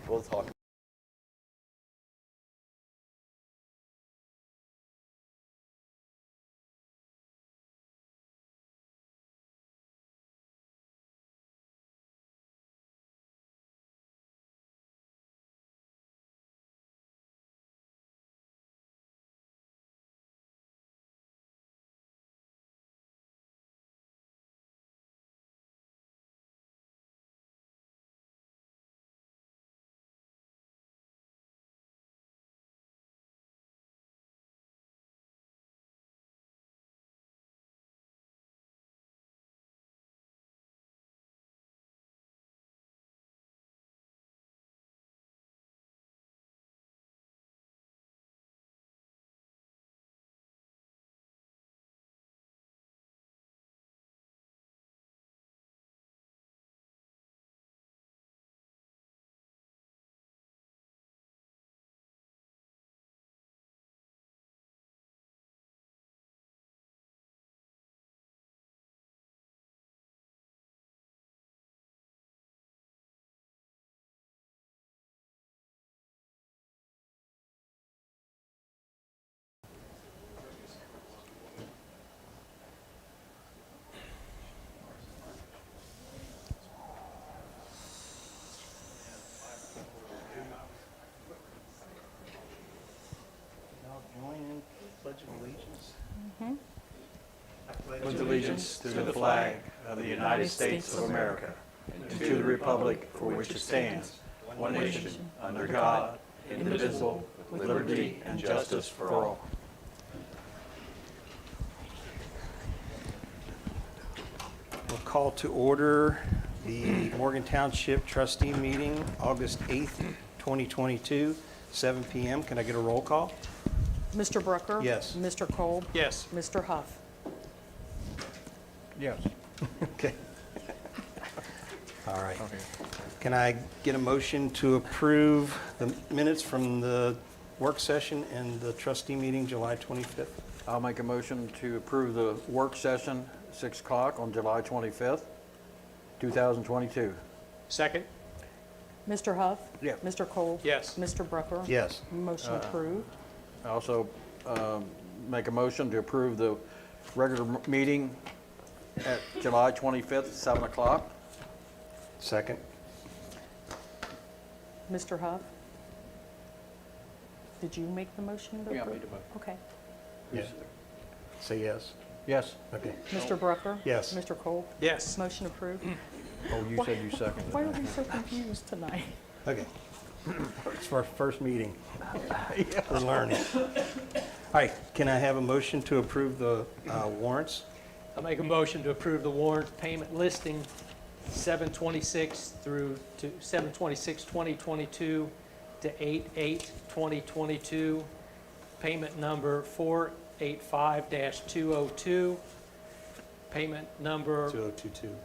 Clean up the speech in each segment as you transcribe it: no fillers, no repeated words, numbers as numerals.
we'll talk. Join in Pledge of Allegiance. Pledge allegiance to the flag of the United States of America and to the republic for which it stands, one nation, under God, indivisible, with liberty and justice for all. We'll call to order the Morgan Township Trustee Meeting, August 8th, 2022, 7 p.m. Can I get a roll call? Mr. Brooker? Yes. Mr. Kolb? Yes. Mr. Huff? Yes. Okay. All right. Can I get a motion to approve the minutes from the work session and the trustee meeting July 25th? I'll make a motion to approve the work session, 6 o'clock on July 25th, 2022. Second? Mr. Huff? Yeah. Mr. Kolb? Yes. Mr. Brooker? Yes. Motion approved. I also make a motion to approve the regular meeting at July 25th, 7 o'clock. Second? Mr. Huff? Did you make the motion to Yeah, I approve? made the motion. Okay. Yeah. Say yes. Yes. Okay. Mr. Brooker? Yes. Mr. Kolb? Yes. Motion approved. Oh, you said you seconded Why are it. we so confused tonight? Okay. It's our first meeting. We're learning. All right, can I have a motion to approve the warrants? I'll make a motion to approve the warrant payment listing 7/26 through to 7/26/2022 to 8/8/2022. Payment number 485-202. Payment number 2022.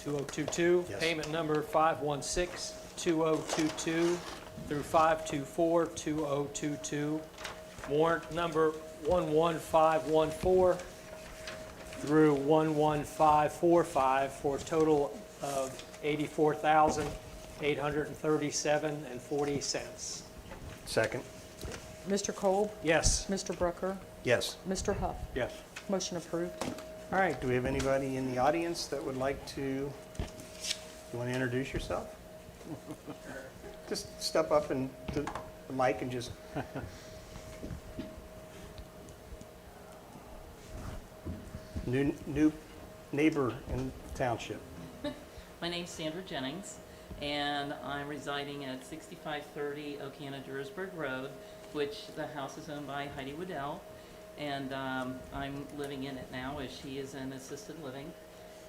2022. Yes. Payment number 516-2022 through 524-2022. Warrant number 11514 through 11545 for a total of $84,837.40. Second? Mr. Kolb? Yes. Mr. Brooker? Yes. Mr. Huff? Yes. Motion approved. All right, do we have anybody in the audience that would like to, you want to introduce yourself? Just step up and to the mic and just. New neighbor in township. My name's Sandra Jennings, and I'm residing at 6530 Okeana-Durisburg Road, which the house is owned by Heidi Waddell, and I'm living in it now as she is in assisted living,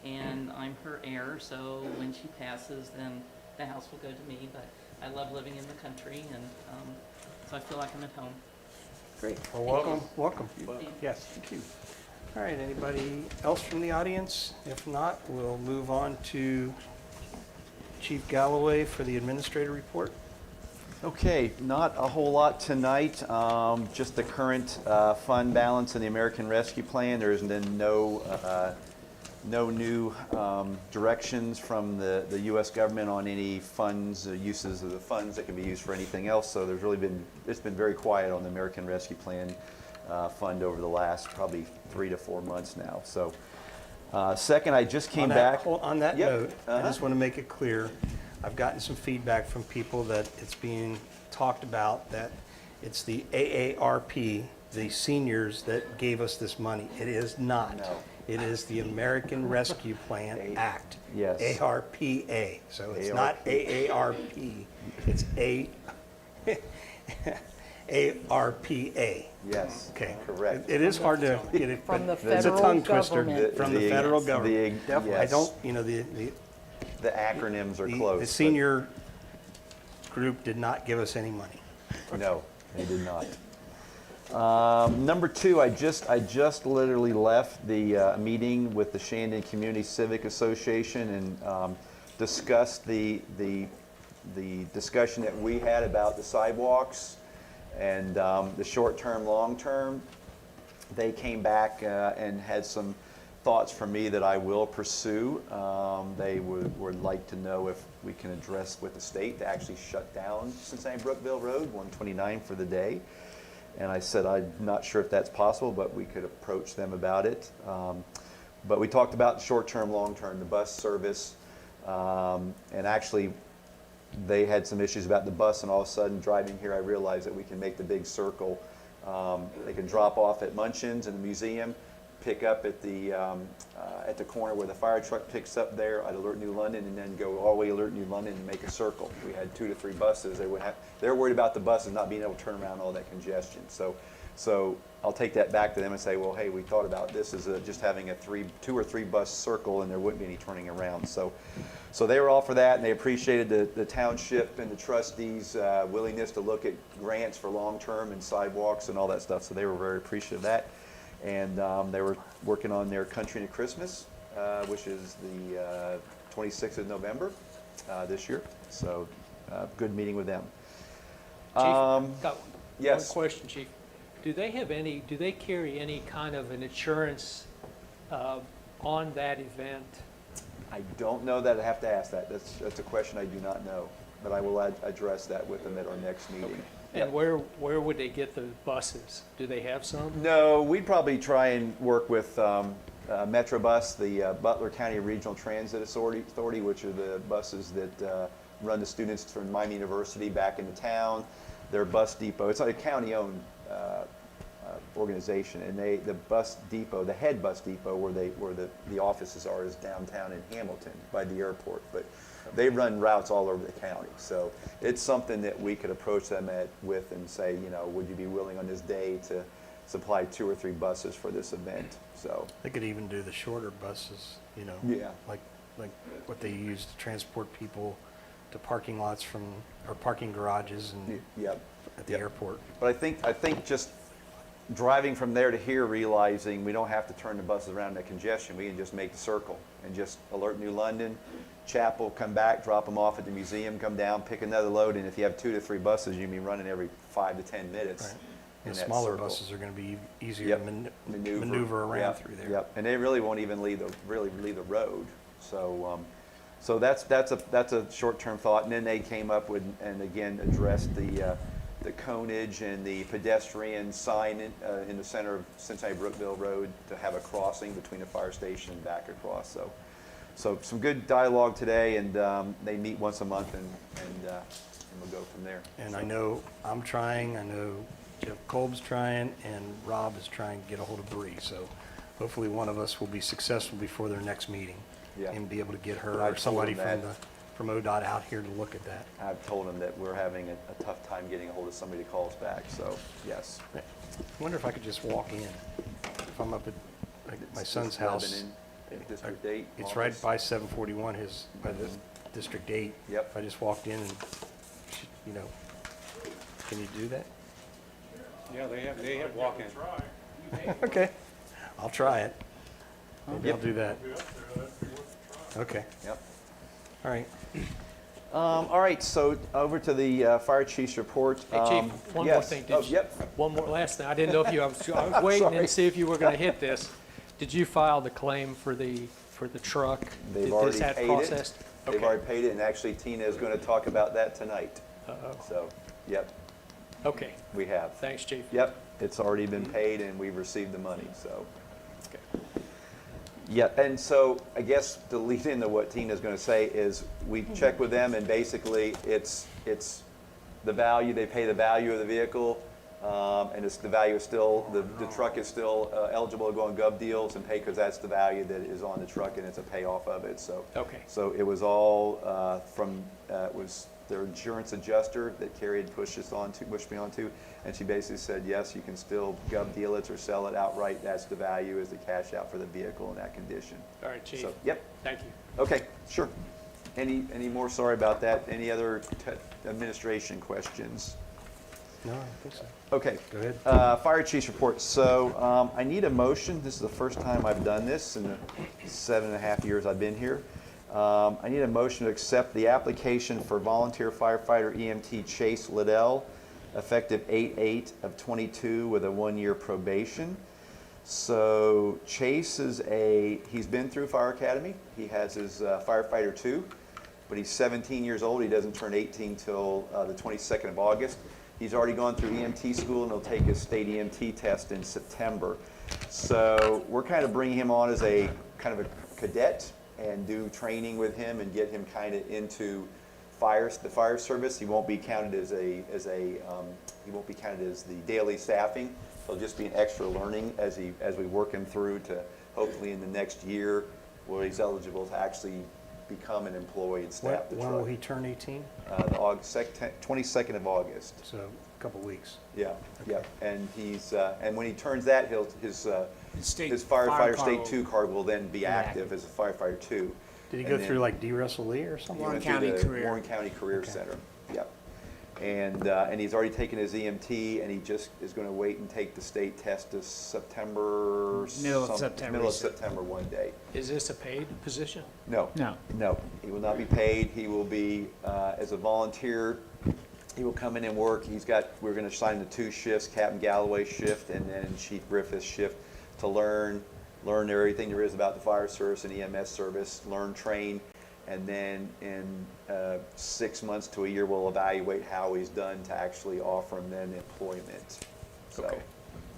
and I'm her heir, so when she passes, then the house will go to me, but I love living in the country, and so I feel like I'm at home. Great, well, welcome, welcome. Thank you. Yes, thank you. All right, anybody else from the audience? If not, we'll move on to Chief Galloway for the administrator report. Okay, not a whole lot tonight, just the current fund balance in the American Rescue Plan. There's been no no new directions from the U.S. government on any funds, uses of the funds that can be used for anything else. So there's really it's been very quiet on the American Rescue Plan fund over the last probably 3 to 4 months now. So second, I just came back. On that Yep, note, I just want to make it clear, I've gotten some feedback from people that it's being talked about that it's the AARP, the seniors, that gave us this money. It is not. No. It is the American Rescue Plan Act. Yes. ARPA. So it's not AARP, it's ARPA. Yes, Okay. correct. It is hard to get it, From the but it's a tongue federal twister. government. From the federal government. I yes. don't, The acronyms are the close. but senior group did not give us any money. No, they did not. Number two, I just literally left the meeting with the Shandon Community Civic Association and discussed the discussion that we had about the sidewalks and the short-term, long-term. They came back and had some thoughts for me that I will pursue. They would like to know if we can address with the state to actually shut down Cincinnati Brookville Road 129 for the day. And I said I'm not sure if that's possible, but we could approach them about it. But we talked about the short-term, long-term, the bus service, and actually they had some issues about the bus, and all of a sudden driving here I realized that we can make the big circle. They can drop off at Munchin's in the museum, pick up at the corner where the fire truck picks up there at Alert New London, and then go all the way to Alert New London and make a circle. We had 2 to 3 buses. They're worried about the buses not being able to turn around all that congestion. So I'll take that back to them and say, well, hey, we thought about this as just having a 2 or 3 bus circle, and there wouldn't be any turning around. So they were all for that, and they appreciated the township and the trustees' willingness to look at grants for long-term and sidewalks and all that stuff. So they were very appreciative of that. And they were working on their Country to Christmas, which is the 26th of November this year. So good meeting with them. Chief, got one Yes. question, Chief. Do they carry any kind of an insurance on that event? I don't know that. I have to ask that. That's a question I do not know. But I will address that with them at our next meeting. And where would they get the buses? Do they have some? No, we'd probably try and work with Metrobus, the Butler County Regional Transit Authority, which are the buses that run the students from Miami University back into town. Their bus depot, it's like a county-owned organization, and the bus depot, the head bus depot where the offices are, is downtown in Hamilton by the airport. But they run routes all over the county, so it's something that we could approach them with and say, would you be willing on this day to supply 2 or 3 buses for this event? So They could even do the shorter buses, Yeah. like what they use to transport people to parking lots or parking garages and yep. at the Yep. airport. But I think just driving from there to here, realizing we don't have to turn the buses around in that congestion. We can just make the circle and just Alert New London, Chapel, come back, drop them off at the museum, come down, pick another load, and if you have 2 to 3 buses, you'll be running every 5 to 10 minutes. Right. in The that smaller circle. buses are going to be easier Yep. to maneuver around Yep. through there. Yep, and they really won't even leave the road. So that's a short-term thought. And then they came up with and again addressed the conage and the pedestrian sign in the center of Cincinnati Brookville Road to have a crossing between the fire station and back across. So some good dialogue today, and they meet once a month, and we'll go from there. And I know I'm trying, I know Jeff Kolb's trying, and Rob is trying to get a hold of Bree. So hopefully one of us will be successful before their next meeting Yeah. and be able to get her But or I've somebody told them from ODOT out here to look at that. I've told them that we're having a tough time getting a hold of somebody to call us back, so yes. I wonder if I could just walk in. If I'm up at my son's house. Lebanon, District 8. It's office. right by 741, by the District 8. Yep. If I just walked in and, can you do that? Yeah, they have walk-in. Okay, I'll try it. Maybe I'll do that. Okay, Yep. all right. All right, so over to the fire chief's report. Hey, Chief, one more yes. thing. Oh, yep. One more, last thing. I didn't know if I was waiting Sorry. and see if you were going to hit this. Did you file the claim for for the truck? They've Is already that paid processed? it. They've Okay. already paid it, and actually Tina is going to talk about that tonight. Uh-oh. So, yep, Okay, we have. thanks, Chief. Yep, it's already been paid and we've received the money, so. Okay. Yeah, and so I guess to lead into what Tina's going to say is we check with them and basically it's the value, they pay the value of the vehicle, and it's the value is still, the truck is still eligible to go on gov deals and pay because that's the value that is on the truck and it's a payoff of it, so. Okay. So it was all it was their insurance adjuster that Carrie had pushed me onto, and she basically said, yes, you can still gov deal it or sell it outright. That's the value, is the cash out for the vehicle in that condition. All right, Chief. So, yep, Thank you. okay, sure. Any more, sorry about that, any other administration questions? No, I don't think so. Okay. Go ahead. Fire chief's report. So I need a motion. This is the first time I've done this in the 7.5 years I've been here. I need a motion to accept the application for volunteer firefighter EMT Chase Liddell, effective 8/8 of 22 with a 1-year probation. So Chase he's been through fire academy. He has his firefighter 2, but he's 17 years old. He doesn't turn 18 till the 22nd of August. He's already gone through EMT school and he'll take his state EMT test in September. So we're kind of bringing him on as a kind of a cadet and do training with him and get him kind of into the fire service. He won't be counted as he won't be counted as the daily staffing. He'll just be an extra learning as we work him through to hopefully in the next year where he's eligible to actually become an employee and staff the When truck. will he turn 18? The 22nd of August. So a couple weeks. Yeah, yeah, and and when he turns that, his firefighter fire state car 2 card will then be active as a firefighter 2. Did he And go then through like D. Russell Lee or something? he Warren went through County the Career. Warren County Career Okay. Center. Yep. And he's already taken his EMT, and he just is going to wait and take the state test this September. Middle of September, Middle of he said. September one day. Is this a paid position? No. No. No, he will not be paid. He will be, as a volunteer, he will come in and work. We're going to assign him to 2 shifts, Captain Galloway shift and then Chief Griffith's shift, to learn everything there is about the fire service and EMS service, train, and then in 6 months to a year, we'll evaluate how he's done to actually offer him then employment. So, Okay.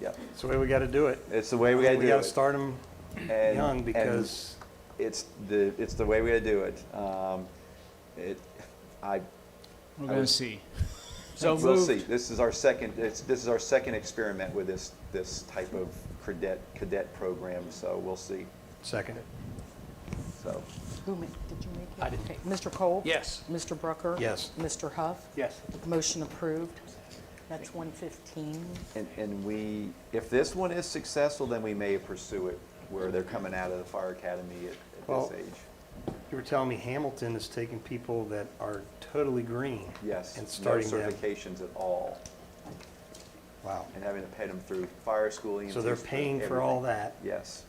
yeah, It's the way we got to do it. it's the way we got to do it. We got to start him And- young and because it's the way we got to do it. We're going to see. So We'll moved. see. This is our second experiment with this type of cadet program. So we'll see. second. So Did you make it? I did. Okay. Mr. Cole? Yes. Mr. Brucker? Yes. Mr. Huff? Yes. Motion approved. That's 115. and if this one is successful, then we may pursue it where they're coming out of the fire academy at Well- this age. You were telling me Hamilton is taking people that are totally green. Yes. And No starting them. certifications at all, Wow. and having to pay them through fire school. EMT So they're school, paying for all everything. that, Yes.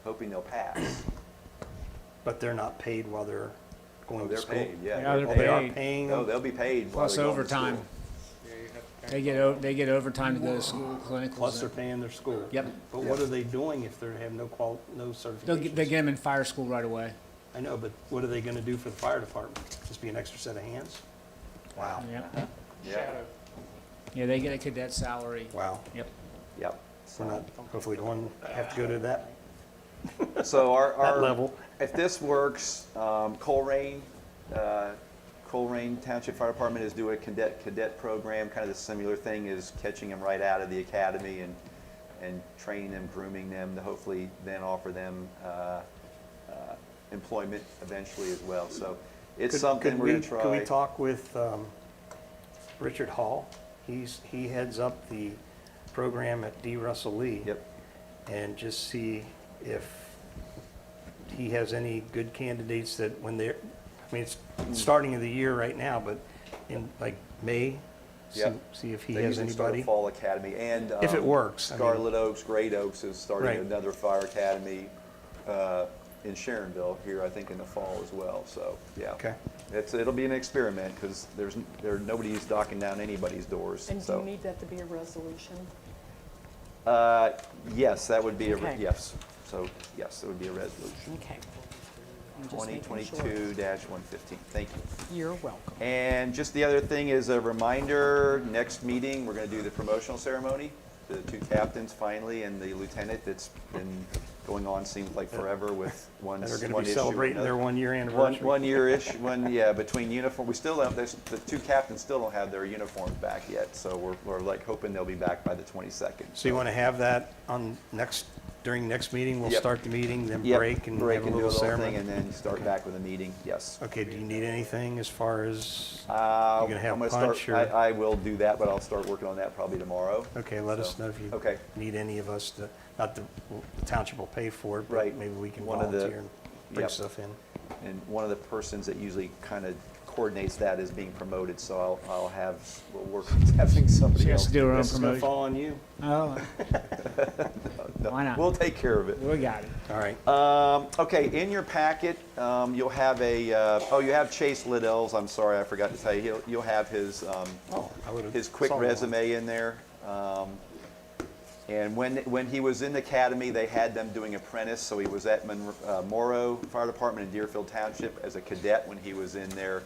Hoping they'll pass. but they're not paid while they're going Oh, to they're school. paid. Yeah. Yeah, they're Oh, they are paid. paying No, them? they'll be paid while Plus they're going to overtime. school. They get overtime to go to school, clinicals. Plus they're paying their school. Yep. But what are they doing if they have no certifications? They get them in fire school right away. I know, but what are they going to do for the fire department? Just be an extra set of hands? Wow. Yep. Yeah. Yeah, they get a cadet salary. Wow. Yep. Yep. We're not, hopefully don't have to go to that So our level. if this works, Colerain Township Fire Department is doing a cadet program. Kind of the similar thing is catching them right out of the academy and training them, grooming them to hopefully then offer them employment eventually as well. So it's something we're going to try. Could we talk with Richard Hall? He heads up the program at D. Russell Lee. Yep. And just see if he has any good candidates that when they're, I mean, it's starting of the year right now, but in like May, Yep. see if he They has usually start a anybody. fall academy, and If it works, I mean- Scarlet Oaks, Great Oaks is starting Right. another fire academy in Sharonville here, I think, in the fall as well. So yeah, Okay. it'll be an experiment because nobody's knocking down anybody's doors. And do So you need that to be a resolution? yes, that would be Okay. yes. So yes, it would be a resolution. Okay. I'm just making sure. 2022-115. Thank you. You're welcome. And just the other thing is a reminder, next meeting, we're going to do the promotional ceremony. The two captains finally and the lieutenant that's been going on, seems like forever with one That issue. are going to be celebrating their 1 year One, anniversary. 1 year-ish, yeah, between uniform, we still don't, the two captains still don't have their uniforms back yet, so we're like hoping they'll be back by the 22nd. So you want to have that during next meeting? We'll Yep. start the meeting, then Yep, break and break have a and do little the whole ceremony? thing, and then start back with the meeting, yes. Okay, do you need anything as far as, I'm gonna have gonna punch start, or- I will do that, but I'll start working on that probably tomorrow. okay, let us So, know if you okay. need any of us to, not the township will pay for it, but Right. maybe we can One of the- volunteer and bring yep. stuff in. And one of the persons that usually kind of coordinates that is being promoted, so we'll work on having somebody She has else. to do her own This is going to promotion. fall on you. Oh, No, Why not? We'll take care of it. we got it. All right. Okay, in your packet, you'll have you have Chase Liddell's, I'm sorry, I forgot to tell you, you'll have his, I would've his quick saw that one. resume in there. And when he was in the academy, they had them doing apprentice, so he was at Morrow Fire Department in Deerfield Township as a cadet when he was in their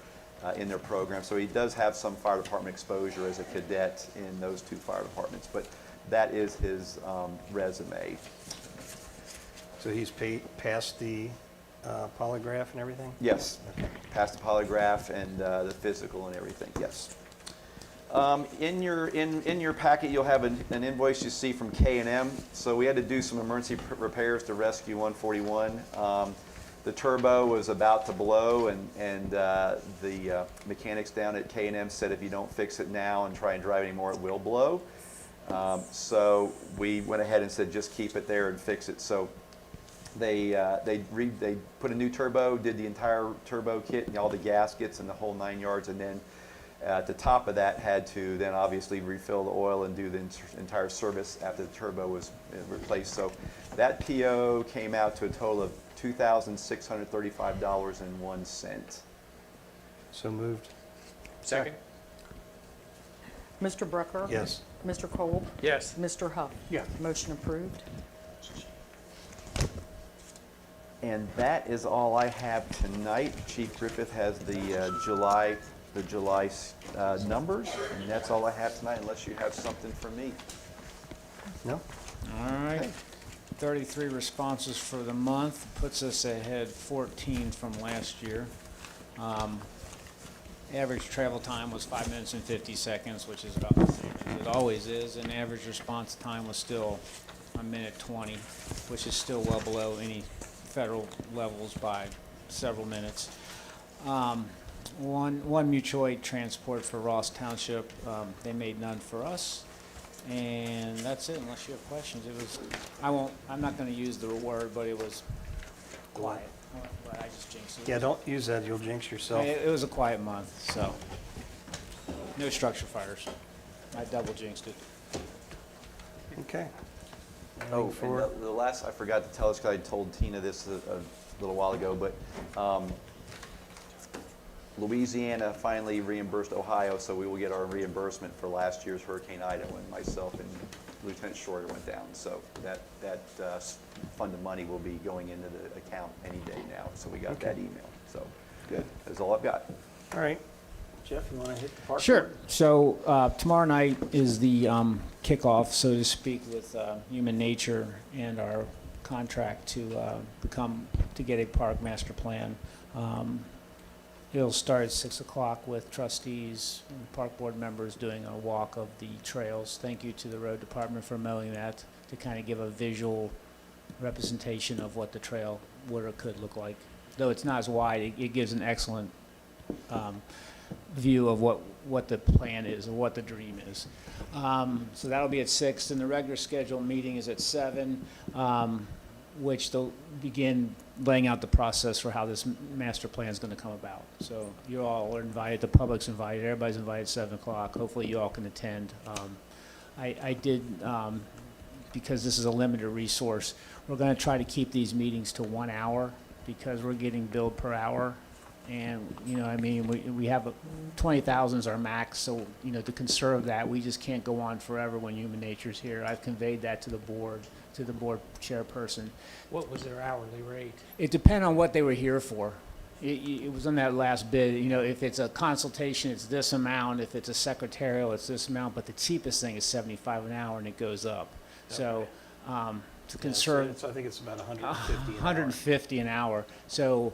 program. So he does have some fire department exposure as a cadet in those two fire departments, but that is his resume. So he's passed the polygraph and everything? Yes, passed the polygraph and the physical and everything, yes. In your packet, you'll have an invoice you see from K&M. So we had to do some emergency repairs to Rescue 141. The turbo was about to blow, and the mechanics down at K&M said if you don't fix it now and try and drive anymore, it will blow. So we went ahead and said just keep it there and fix it. So they put a new turbo, did the entire turbo kit and all the gaskets and the whole 9 yards, and then at the top of that had to then obviously refill the oil and do the entire service after the turbo was replaced. So that PO came out to a total of $2,635.01. So moved? Second? Mr. Brucker? Yes. Mr. Kolb? Yes. Mr. Huff? Yeah. Motion approved. And that is all I have tonight. Chief Griffith has the July numbers, and that's all I have tonight, unless you have something for me. No? All right. 33 responses for the month, puts us ahead 14 from last year. Average travel time was 5 minutes and 50 seconds, which is about the same as it always is, and average response time was still 1 minute 20, which is still well below any federal levels by several minutes. One mutual aid transport for Ross Township, they made none for us. And that's it, unless you have questions. It was, I'm not gonna use the word, but it was quiet. But I just jinxed it. Yeah, don't use that, you'll jinx yourself. It was a quiet month, so. No structure fires. I double jinxed it. Okay. Oh, Anything for- and the last, I forgot to tell us, because I told Tina this a little while ago, but Louisiana finally reimbursed Ohio, so we will get our reimbursement for last year's Hurricane Ida when myself and Lieutenant Shorter went down. So that fund of money will be going into the account any day now, so we got that email. So, good, that's all I've got. All right. Jeff, you want to hit the park? Sure. So tomorrow night is the kickoff, so to speak, with Human Nature and our contract to get a park master plan. It'll start at 6 o'clock with trustees and park board members doing a walk of the trails. Thank you to the road department for mowing that to kind of give a visual representation of what the trail would or could look like. Though it's not as wide, it gives an excellent view of what the plan is or what the dream is. So that'll be at 6, and the regular scheduled meeting is at 7, which they'll begin laying out the process for how this master plan is going to come about. So you all are invited, the public's invited, everybody's invited at 7 o'clock. Hopefully you all can attend. I did, because this is a limited resource, we're going to try to keep these meetings to 1 hour because we're getting billed per hour. And, you know, I mean, we have 20,000 is our max, so, you know, to conserve that, we just can't go on forever when human nature's here. I've conveyed that to the board chairperson. What was their hourly rate? It depended on what they were here for. It was on that last bid, you know, if it's a consultation, it's this amount, if it's a secretarial, it's this amount, but the cheapest thing is 75 an hour and it goes up. So, to conserve. I think it's about 150 an hour. 150 an hour, so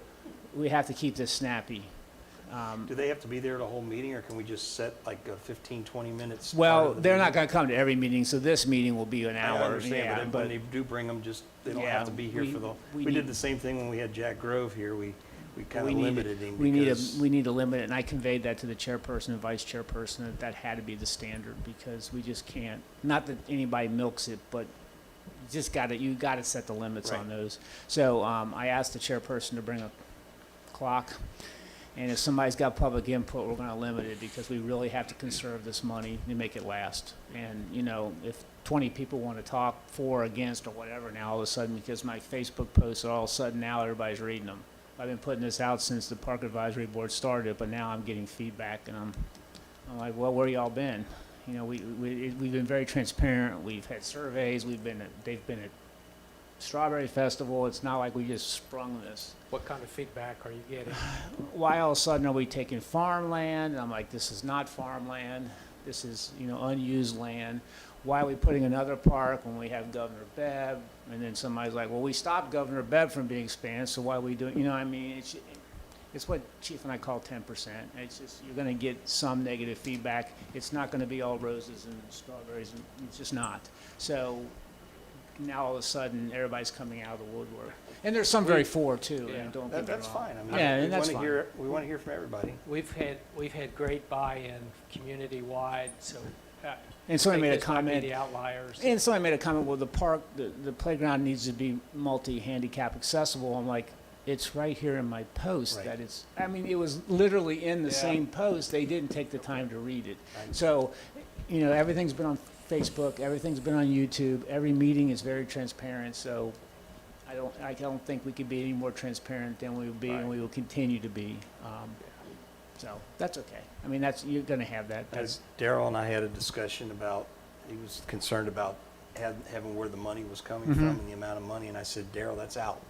we have to keep this snappy. Do they have to be there the whole meeting, or can we just set like a 15, 20 minutes? Well, they're not gonna come to every meeting, so this meeting will be an I hour. understand, Yeah, but when they do bring them, just, they don't Yeah, have to be here for the, we we need- did the same thing when we had Jack Grove here. We kind we of need- limited him we because. need to limit it, and I conveyed that to the chairperson and vice chairperson, that had to be the standard, because we just can't, not that anybody milks it, but you gotta set the limits on Right. those. So, I asked the chairperson to bring a clock, and if somebody's got public input, we're gonna limit it, because we really have to conserve this money and make it last. And, you know, if 20 people wanna talk for or against or whatever now, all of a sudden, because my Facebook posts, all of a sudden now everybody's reading them. I've been putting this out since the Park Advisory Board started, but now I'm getting feedback, and I'm like, well, where y'all been? You know, we've been very transparent, we've had surveys, they've been at Strawberry Festival, it's not like we just sprung this. What kind of feedback are you getting? Why all of a sudden are we taking farmland? And I'm like, this is not farmland, this is, you know, unused land. Why are we putting another park when we have Governor Bev? And then somebody's like, well, we stopped Governor Bev from being expanded, so why are we doing, you know what I mean? It's what Chief and I call 10%. It's just, you're gonna get some negative feedback. It's not gonna be all roses and strawberries, and it's just not. So now all of a sudden, everybody's coming out of the woodwork. And there's some very for too, and don't get me That's wrong. fine. I mean, Yeah, we and that's wanna fine. hear, we want to hear from everybody. We've had great buy-in community-wide, so. And somebody made a I think this might be comment. the outliers. And somebody made a comment, well, the park, the playground needs to be multi-handicap accessible. I'm like, it's right here in my post Right. that it's, I mean, it was literally in the Yeah. same post. They didn't take the time to read it. I- So, you know, everything's been on Facebook, everything's been on YouTube, every meeting is very transparent, so I don't think we could be any more transparent than we will be, and Right. we will continue to be. So, that's okay. I mean, you're gonna have that. As Daryl and I had a discussion about, he was concerned about having where the money was coming from and the amount of money, and I said, Daryl, that's out.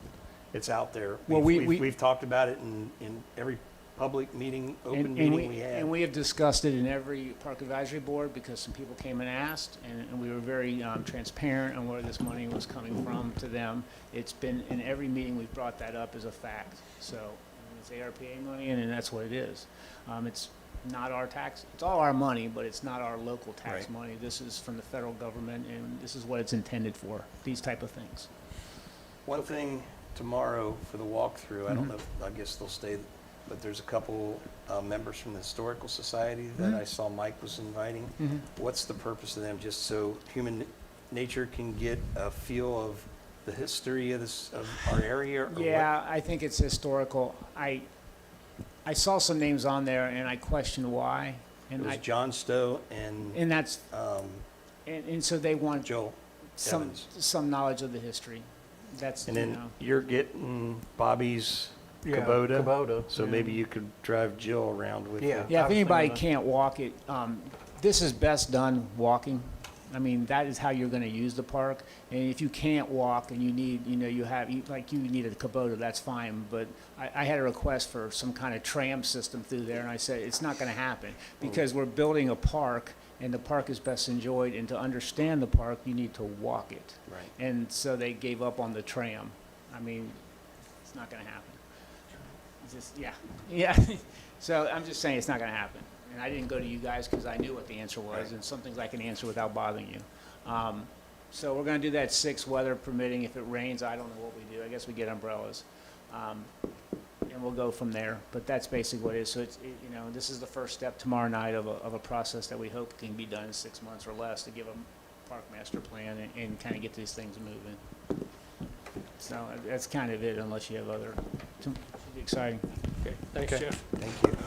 It's out there. Well, We've talked about it in every public meeting, open meeting we had. And we have discussed it in every Park Advisory Board, because some people came and asked, and we were very transparent on where this money was coming from to them. It's been, in every meeting, we've brought that up as a fact. So, I mean, it's ARPA money, and that's what it is. It's not our tax, it's all our money, but it's not our local tax Right. money. This is from the federal government, and this is what it's intended for, these type of things. One thing tomorrow for the walkthrough, I don't know, I guess they'll stay, but there's a couple members from the Historical Society that I saw Mike was inviting. What's the purpose of them? Just so human nature can get a feel of the history of our area? Or what? Yeah, I think it's historical. I saw some names on there, and I questioned why. It And was I, John Stowe and and that's, um, and so they want Joel Evans. some knowledge of the history. That's, And you then know. you're getting Bobby's Yeah, Kubota. Kubota, So yeah. maybe you could drive Jill around with Yeah. you. Yeah, I if was anybody thinking can't walk it, this is best done walking. I mean, that is how you're gonna use the park. And if you can't walk and you need, you know, you need a Kubota, that's fine. But I had a request for some kind of tram system through there, and I said, it's not gonna happen. Because we're building a park, and the park is best enjoyed, and to understand the park, you need to walk it. Right. And so they gave up on the tram. I mean, it's not gonna happen. It's just, yeah. So I'm just saying it's not gonna happen. And I didn't go to you guys because I knew what the answer was, Right. and some things I can answer without bothering you. So we're gonna do that 6, weather permitting. If it rains, I don't know what we do. I guess we get umbrellas. And we'll go from there. But that's basically what it is. So you know, this is the first step tomorrow night of a process that we hope can be done in 6 months or less to give a park master plan and kind of get these things moving. So that's kind of it, unless you have other, should be exciting. Okay, thanks, Okay. Jeff. Thank you.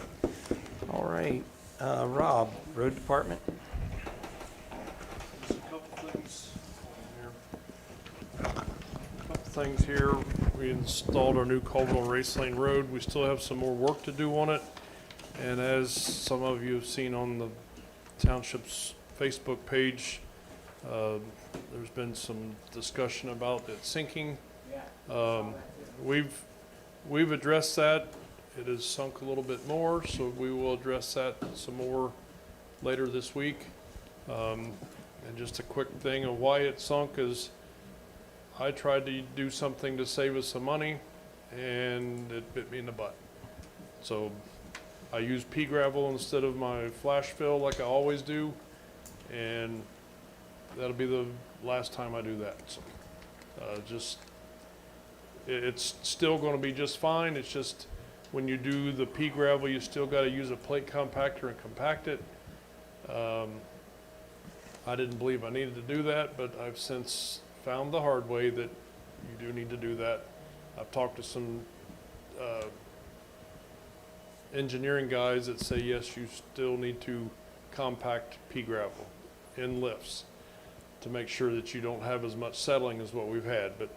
All right, Rob, Road Department? Just a couple things on there. Couple things here. We installed our new culvert on Race Lane Road. We still have some more work to do on it. And as some of you have seen on the Township's Facebook page, there's been some discussion about it sinking. We've addressed that. It has sunk a little bit more, so we will address that some more later this week. And just a quick thing of why it sunk is I tried to do something to save us some money, and it bit me in the butt. So I used pea gravel instead of my flash fill like I always do, and that'll be the last time I do that. So it's still going to be just fine. It's just when you do the pea gravel, you still got to use a plate compactor and compact it. I didn't believe I needed to do that, but I've since found the hard way that you do need to do that. I've talked to some engineering guys that say, yes, you still need to compact pea gravel in lifts to make sure that you don't have as much settling as what we've had. But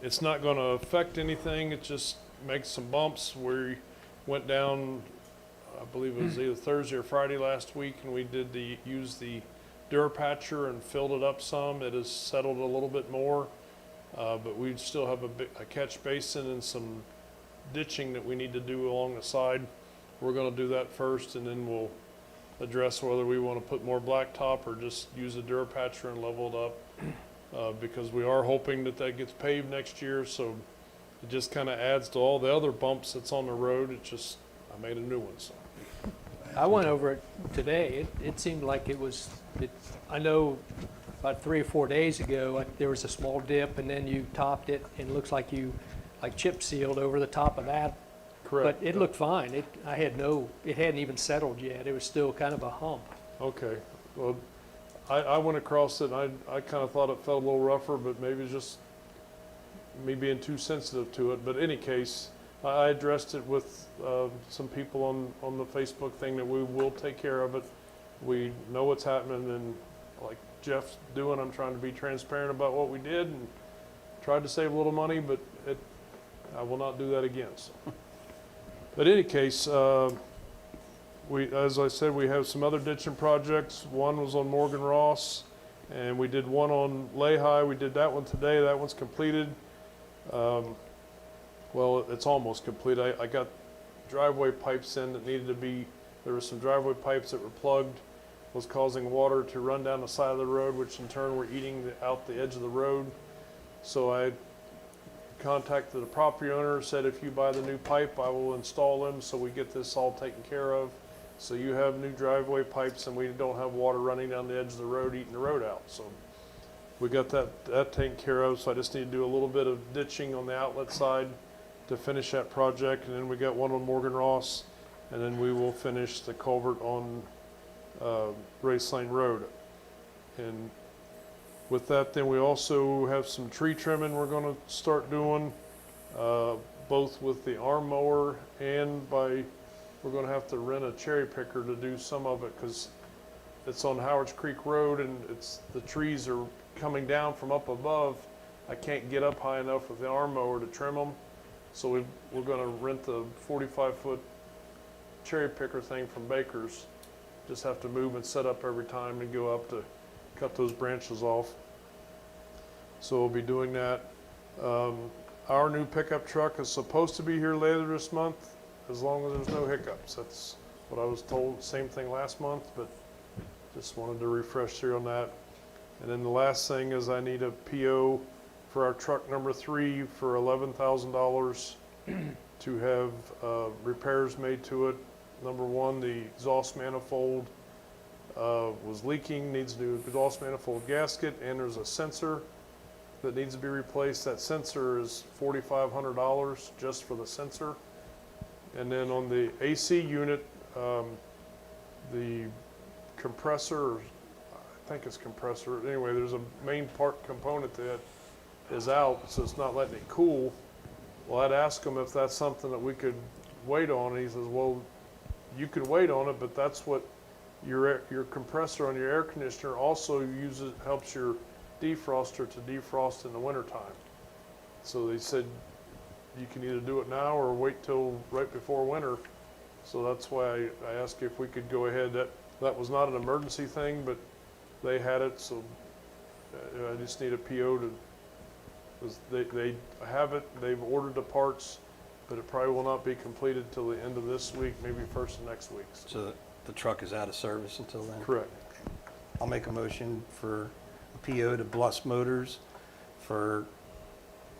it's not going to affect anything. It just makes some bumps. We went down, I believe it was either Thursday or Friday last week, and we did use the Durapatcher and filled it up some. It has settled a little bit more, but we still have a catch basin and some ditching that we need to do along the side. We're going to do that first, and then we'll address whether we want to put more blacktop or just use the Durapatcher and level it up, because we are hoping that gets paved next year. So it just kind of adds to all the other bumps that's on the road. It just, I made a new one. So I went over it today. It seemed like I know about 3 or 4 days ago, there was a small dip, and then you topped it, and it looks like you chip sealed over the top of that. correct. But it looked fine. It hadn't even settled yet. It was still kind of a hump. Okay. Well, I went across it, and I kind of thought it felt a little rougher, but maybe it's just me being too sensitive to it. But in any case, I addressed it with some people on the Facebook thing that we will take care of it. We know what's happening, and like Jeff's doing, I'm trying to be transparent about what we did and tried to save a little money, but I will not do that again. So. But in any case, as I said, we have some other ditching projects. One was on Morgan Ross, and we did one on Lehigh. We did that one today. That one's completed. Well, it's almost complete. I got driveway pipes in that needed to be, there were some driveway pipes that were plugged, was causing water to run down the side of the road, which in turn were eating out the edge of the road. So I contacted the property owner, said if you buy the new pipe, I will install them so we get this all taken care of. So you have new driveway pipes and we don't have water running down the edge of the road, eating the road out. So we got that taken care of. So I just need to do a little bit of ditching on the outlet side to finish that project. And then we got one on Morgan Ross, and then we will finish the culvert on Race Lane Road. And with that, then we also have some tree trimming we're going to start doing, both with the arm mower and we're going to have to rent a cherry picker to do some of it because it's on Howards Creek Road and the trees are coming down from up above. I can't get up high enough with the arm mower to trim them. So we're going to rent the 45-foot cherry picker thing from Baker's. Just have to move and set up every time and go up to cut those branches off. So we'll be doing that. Our new pickup truck is supposed to be here later this month, as long as there's no hiccups. That's what I was told. Same thing last month, but just wanted to refresh here on that. And then the last thing is I need a PO for our truck number 3 for $11,000 to have repairs made to it. Number 1, the exhaust manifold was leaking, needs a new exhaust manifold gasket, and there's a sensor that needs to be replaced. That sensor is $4,500 just for the sensor. And then on the AC unit, the compressor, I think it's compressor. Anyway, there's a main part component that is out, so it's not letting it cool. Well, I'd ask him if that's something that we could wait on, and he says, well, you can wait on it, but that's what your compressor on your air conditioner also helps your defroster to defrost in the wintertime. So they said you can either do it now or wait till right before winter. So that's why I asked if we could go ahead. That was not an emergency thing, but they had it, so I just need a PO to, 'cause they have it, they've ordered the parts, but it probably will not be completed till the end of this week, maybe first of next week. So the truck is out of service until then? Correct. I'll make a motion for a PO to Bluss Motors for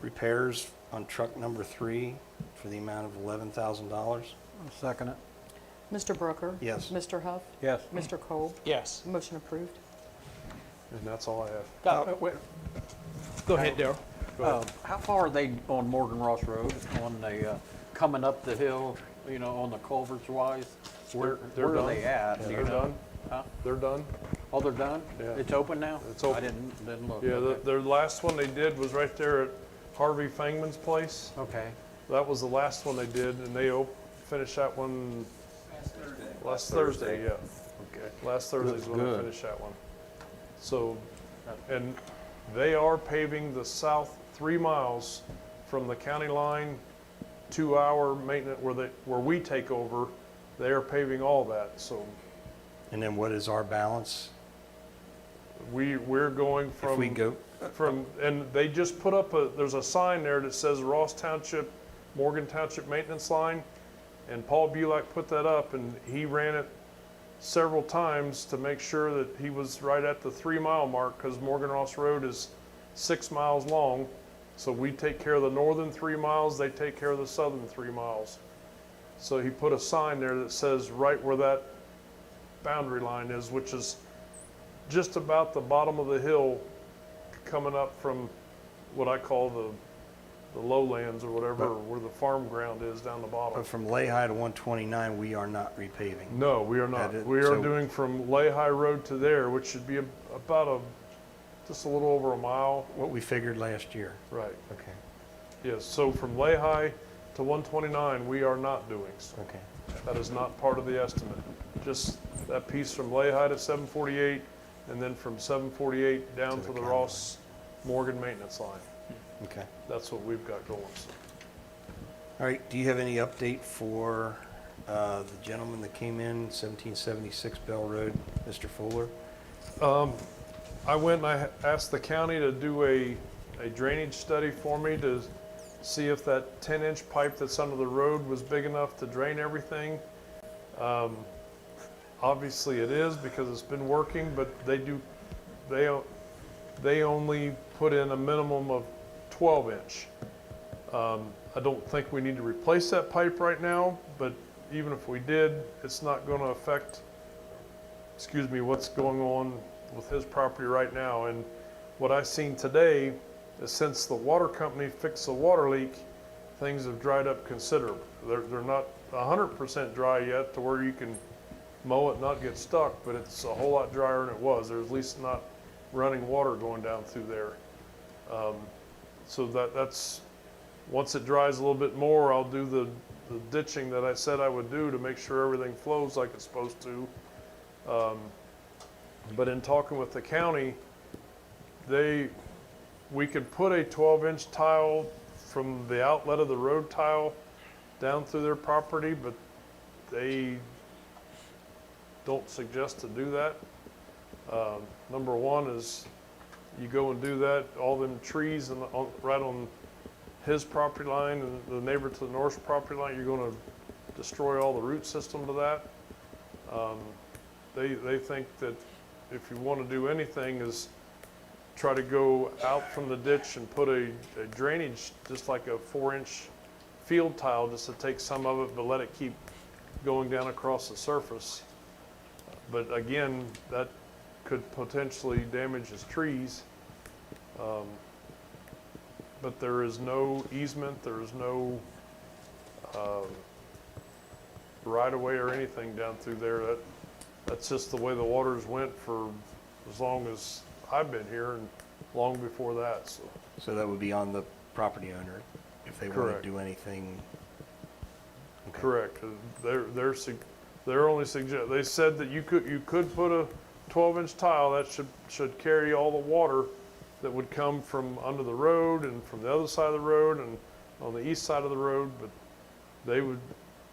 repairs on truck number 3 for the amount of $11,000. I'll second it. Mr. Brooker? Yes. Mr. Huff? Yes. Mr. Kolb? Yes. Motion approved. And that's all I have. Go ahead, Darrell. How far are they on Morgan Ross Road, on the, coming up the hill, you know, on the culverts wise? Where They're are done. they at? Do you They're know? done. Huh? They're done. Oh, they're done? Yeah. It's open now? It's open. I didn't look. Yeah, Okay. their last one they did was right there at Harvey Fangman's place. Okay. That was the last one they did, and they finished that one last Thursday, yeah. Okay. Last Thursday's when they Good. finished that one. So, and they are paving the south 3 miles from the county line to our maintenance, where we take over. They are paving all that, so And then what is our balance we're going if we go? and they just put up there's a sign there that says Ross Township, Morgan Township Maintenance Line, and Paul Bulak put that up, and he ran it several times to make sure that he was right at the 3 mile mark, because Morgan Ross Road is 6 miles long. So we take care of the northern 3 miles, they take care of the southern 3 miles. So he put a sign there that says right where that boundary line is, which is just about the bottom of the hill coming up from what I call the lowlands or whatever, where the farm ground is down the bottom. But from Lehigh to 129, we are not repaving. No, we are not. That is- We are so- doing from Lehigh Road to there, which should be about just a little over a mile. What we figured last year. Right. Okay, Yes, so from Lehigh to 129, we are not doing. So okay. that is not part of the estimate. Just that piece from Lehigh to 748, and then from 748 down to the county Ross Morgan maintenance line. Okay. That's what we've got going. All right, do you have any update for the gentleman that came in, 1776 Bell Road, Mr. Fuller? I went and I asked the county to do a drainage study for me to see if that 10-inch pipe that's under the road was big enough to drain everything. Obviously it is, because it's been working, but they only put in a minimum of 12-inch. I don't think we need to replace that pipe right now, but even if we did, it's not going to affect, what's going on with his property right now. And what I've seen today is, since the water company fixed the water leak, things have dried up considerably. They're not 100% dry yet to where you can mow it and not get stuck, but it's a whole lot drier than it was. There's at least not running water going down through there. So that's, once it dries a little bit more, I'll do the ditching that I said I would do to make sure everything flows like it's supposed to. But in talking with the county, we could put a 12-inch tile from the outlet of the road tile down through their property, but they don't suggest to do that. Number one is, you go and do that, all them trees right on his property line and the neighbor to the north's property line, you're going to destroy all the root system to that. They think that if you want to do anything, is try to go out from the ditch and put a drainage, just like a 4-inch field tile, just to take some of it, but let it keep going down across the surface. But again, that could potentially damage his trees. But there is no easement, there is no right-of-way or anything down through there. That's just the way the waters went for as long as I've been here, and long before that. So that would be on the property owner if they want Correct. to do anything. Okay. Correct. They're only suggest. They said that you could put a 12-inch tile that should carry all the water that would come from under the road and from the other side of the road and on the east side of the road, but they would,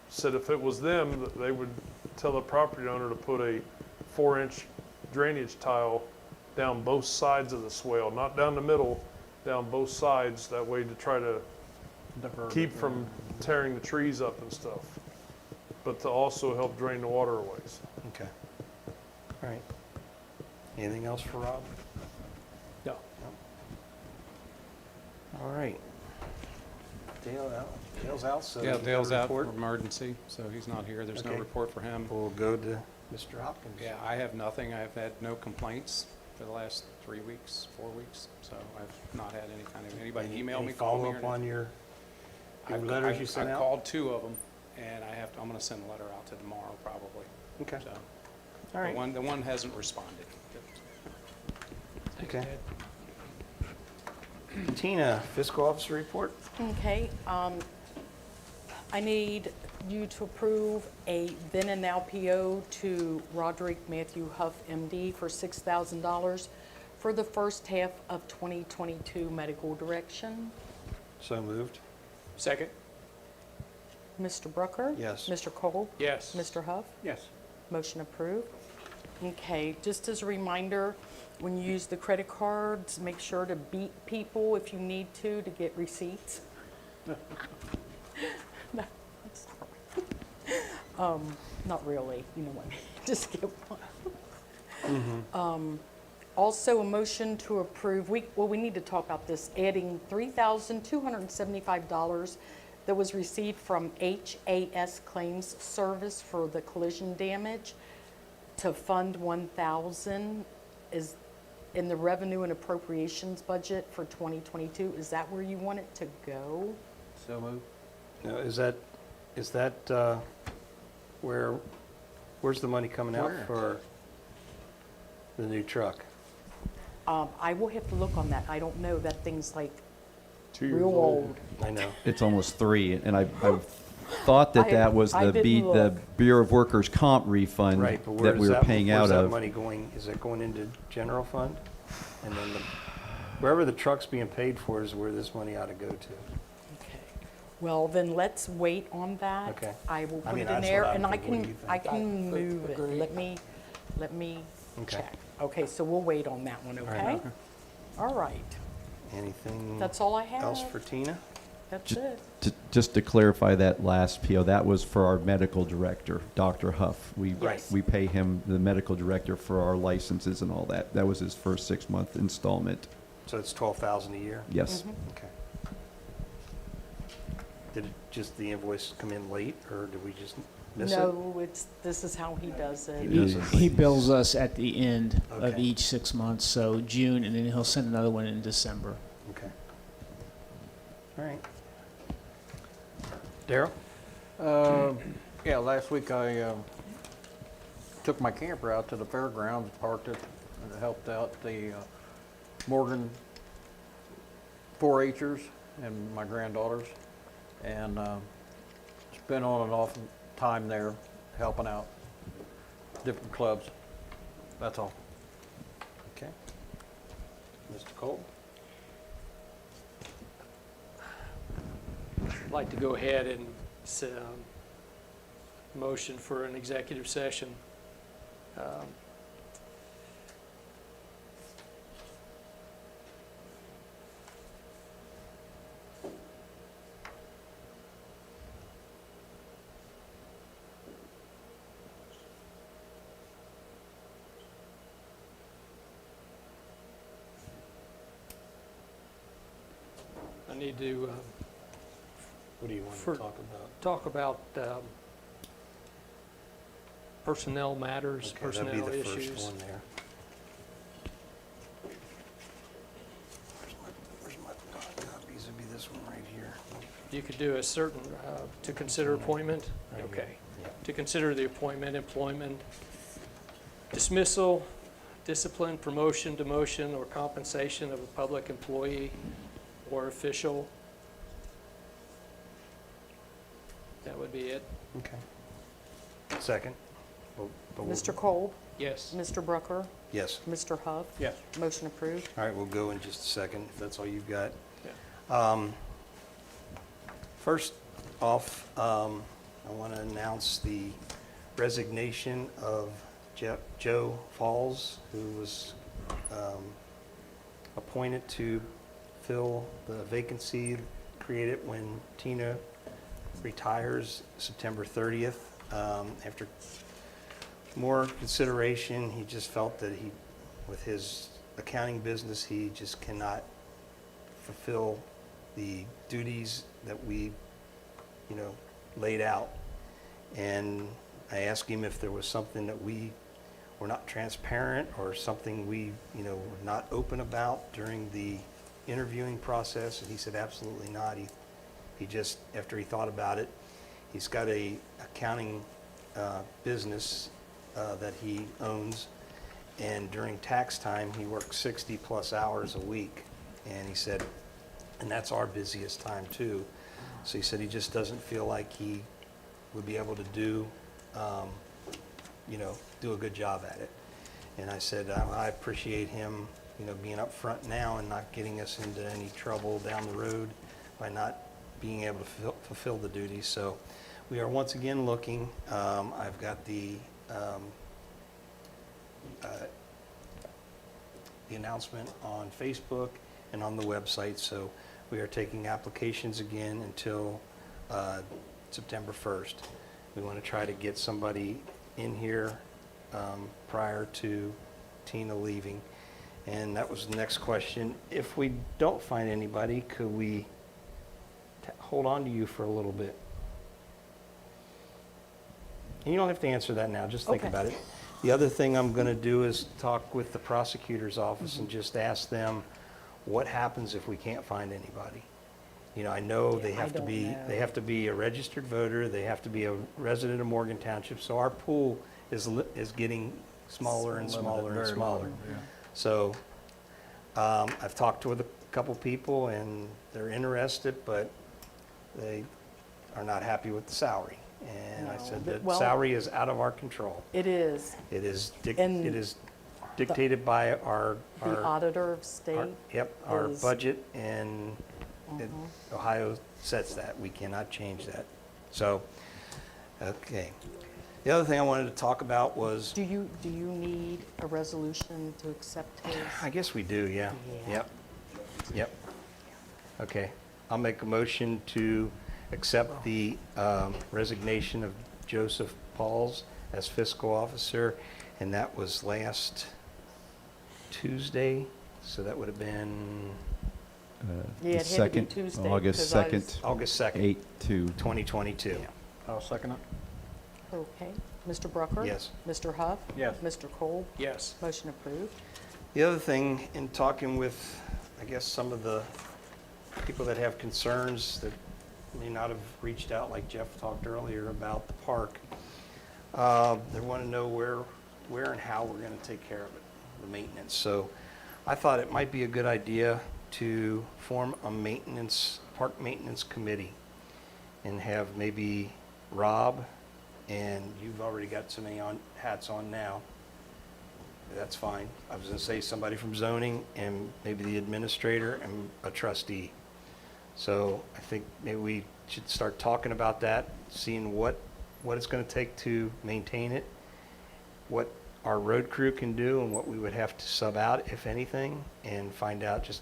said if it was them, that they would tell the property owner to put a 4-inch drainage tile down both sides of the swale, not down the middle, down both sides, that way to try to keep from tearing the trees up and stuff, but to also help drain the waterways. Okay. All right. Anything else for Rob? No. All right. Dale's out, so. Yeah, Dale's out for report. emergency, so he's not here. There's no Okay. report for him. We'll go to Mr. Hopkins. Yeah, I have nothing. I've had no complaints for the last 3 weeks, 4 weeks, so I've not had any kind of, anybody email me, call me. Follow up on your I've- letters you sent I've out? called 2 of them, and I'm gonna send a letter out to tomorrow probably. Okay. So, All right. the one hasn't responded. Okay. Tina, fiscal officer report? Okay, I need you to approve a then and now PO to Roderick Matthew Huff, MD, for $6,000 for the first half of 2022 medical direction. So moved. Second? Mr. Brooker? Yes. Mr. Cole? Yes. Mr. Huff? Yes. Motion approved. Okay, just as a reminder, when you use the credit cards, make sure to beat people if you need to get receipts. No, I'm sorry. Not really, you know what I mean, just get one. Also, a motion to approve, we need to talk about this, adding $3,275 that was received from HAS Claims Service for the collision damage to Fund 1,000 is in the Revenue and Appropriations budget for 2022. Is that where you want it to go? So moved. Now, is that where's the money coming out Where? for the new truck? I will have to look on that. I don't know. That thing's like 2 years real old. I know. It's almost 3, and I thought that that was I the didn't the look. Bureau of Workers' Comp refund Right, but that we were paying where's out that of. money going? Is it going into general fund? And then wherever the truck's being paid for is where this money ought to go to. Okay. Well, then let's wait on that. Okay. I will I put mean, it in that's there, what I and think. What do you I think? can move it. Agree. Let me Okay. check. Okay, so we'll wait on that one, okay? right. All right. Anything That's all I have. else for Tina? That's it. Just to clarify that last PO, that was for our medical director, Dr. Huff. Right. We pay him, the medical director, for our licenses and all that. That was his first 6-month installment. So it's 12,000 a year? Yes. Okay. Did the invoice come in late, or did we just miss it? No, this is how he does it. He does it. He bills us at the end of Okay. each 6 months, so June, and then he'll send another one in December. Okay. All right. Daryl? Yeah, last week I took my camper out to the fairgrounds, parked it, and helped out the Morgan 4-H'ers and my granddaughters, and spent on and off time there helping out different clubs. That's all. Okay. Mr. Cole? I'd like to go ahead and motion for an executive session. I need to What do you want For- to talk about? talk about personnel matters, Okay, that'd be personnel the first issues. one there. Where's my copies? It'd be this one right here. You could do a certain, to consider appointment? Right here. Okay. Yeah. To consider the appointment, employment, dismissal, discipline, promotion, demotion, or compensation of a public employee or official. That would be it. Okay. Second. Mr. Cole? Yes. Mr. Brucker? Yes. Mr. Huff? Yes. Motion approved. All right, we'll go in just a second, if that's all you've got. Yeah. First off, I want to announce the resignation of Joe Falls, who was appointed to fill the vacancy created when Tina retires September 30th. After more consideration, he just felt that with his accounting business, he just cannot fulfill the duties that we, laid out. And I asked him if there was something that we were not transparent or something we, were not open about during the interviewing process, and he said absolutely not. He just, after he thought about it, he's got a accounting business that he owns, and during tax time, he works 60+ hours a week. And he said, and that's our busiest time too. So he said he just doesn't feel like he would be able to do a good job at it. And I said, I appreciate him, being up front now and not getting us into any trouble down the road by not being able to fulfill the duties. So we are once again looking. I've got the announcement on Facebook and on the website. So we are taking applications again until September 1st. We want to try to get somebody in here prior to Tina leaving. And that was the next question. If we don't find anybody, could we hold on to you for a little bit? And you don't have to answer that now, just think Okay. about it. The other thing I'm going to do is talk with the prosecutor's office and just ask them what happens if we can't find anybody. I know they Yeah, have I to be, don't they know. have to be a registered voter, they have to be a resident of Morgan Township, so our pool is getting smaller and smaller and Very smaller. limited, yeah. So I've talked with a couple people and they're interested, but they are not happy with the salary. And I No, said but- that well- salary is out of our control. It is. It is And it is dictated by our The auditor of state. our is- budget, and Ohio sets that. We cannot change that. So, okay. The other thing I wanted to talk about was, Do you need a resolution to accept his? I guess we do, yeah. Yeah. Yep. Okay. I'll make a motion to accept the resignation of Joseph Pauls as fiscal officer, and that was last Tuesday, so that would have been Yeah, it had to be Tuesday, August 'cause I was- 2nd, August 2nd, 8/2. 2022. I'll second it. Okay. Mr. Brucker? Yes. Mr. Huff? Yes. Mr. Cole? Yes. Motion approved. The other thing, in talking with, I guess, some of the people that have concerns that may not have reached out, like Jeff talked earlier about the park, they want to know where and how we're going to take care of it, the maintenance. So I thought it might be a good idea to form a park maintenance committee and have maybe Rob, and you've already got so many hats on now. That's fine. I was going to say somebody from zoning and maybe the administrator and a trustee. So I think maybe we should start talking about that, seeing what it's going to take to maintain it, what our road crew can do and what we would have to sub out, if anything, and find out just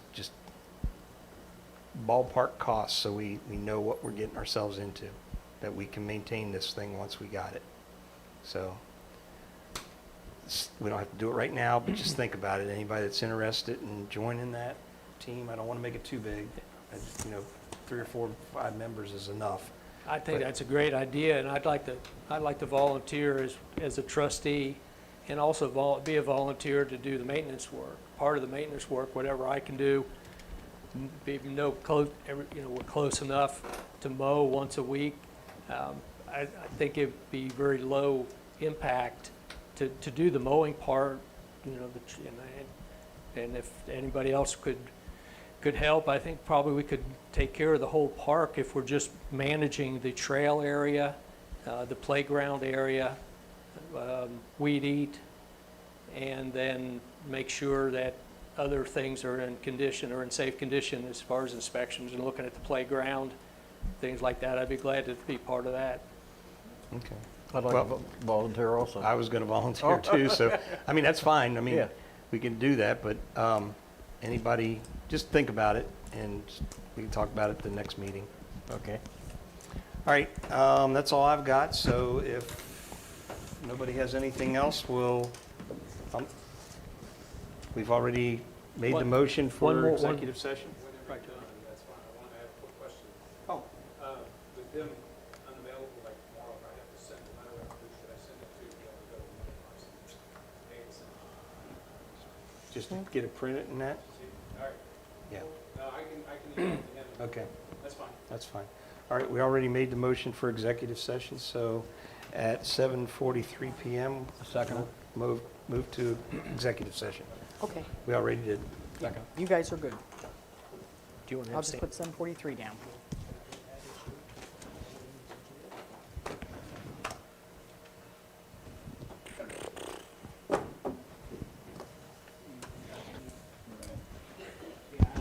ballpark costs so we know what we're getting ourselves into, that we can maintain this thing once we got it. So we don't have to do it right now, but just think about it. Anybody that's interested in joining that team, I don't want to make it too big. 3 or 4 or 5 members is enough. I think But- that's a great idea, and I'd like to volunteer as a trustee, and also be a volunteer to do the maintenance work. Part of the maintenance work, whatever I can do, maybe we're close enough to mow once a week. I think it'd be very low impact to do the mowing part, and if anybody else could help, I think probably we could take care of the whole park if we're just managing the trail area, the playground area, weed eat, and then make sure that other things are in condition or in safe condition as far as inspections and looking at the playground, things like that. I'd be glad to be part of that. Okay. I'd like to volunteer also. I was going to volunteer too, so, I mean, that's fine. I mean, Yeah. we can do that, but anybody, just think about it, and we can talk about it at the next meeting. Okay. All right, that's all I've got, so if nobody has anything else, we've already made the One- motion one for more- executive session. Right. That's fine. I want to ask a quick question. Oh. With them unavailable, like tomorrow, if I have to send a letter out, who should I send it to be able to go to the meeting person? Hey, it's, Just to get it printed and that? all right. Yeah, No, I can email it to him. okay, That's fine. that's fine. All right, we already made the motion for executive session, so at 7:43 PM, Second. move to executive session. Okay, We already did. Second. you guys are good. Do you want to I'll just abstain? put 743 down.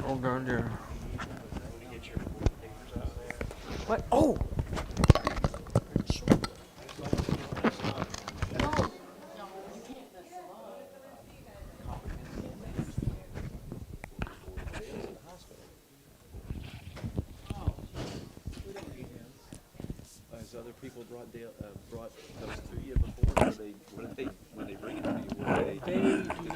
Oh, God, yeah. What? Oh! Has other people brought those to you before? When they bring it to you, will they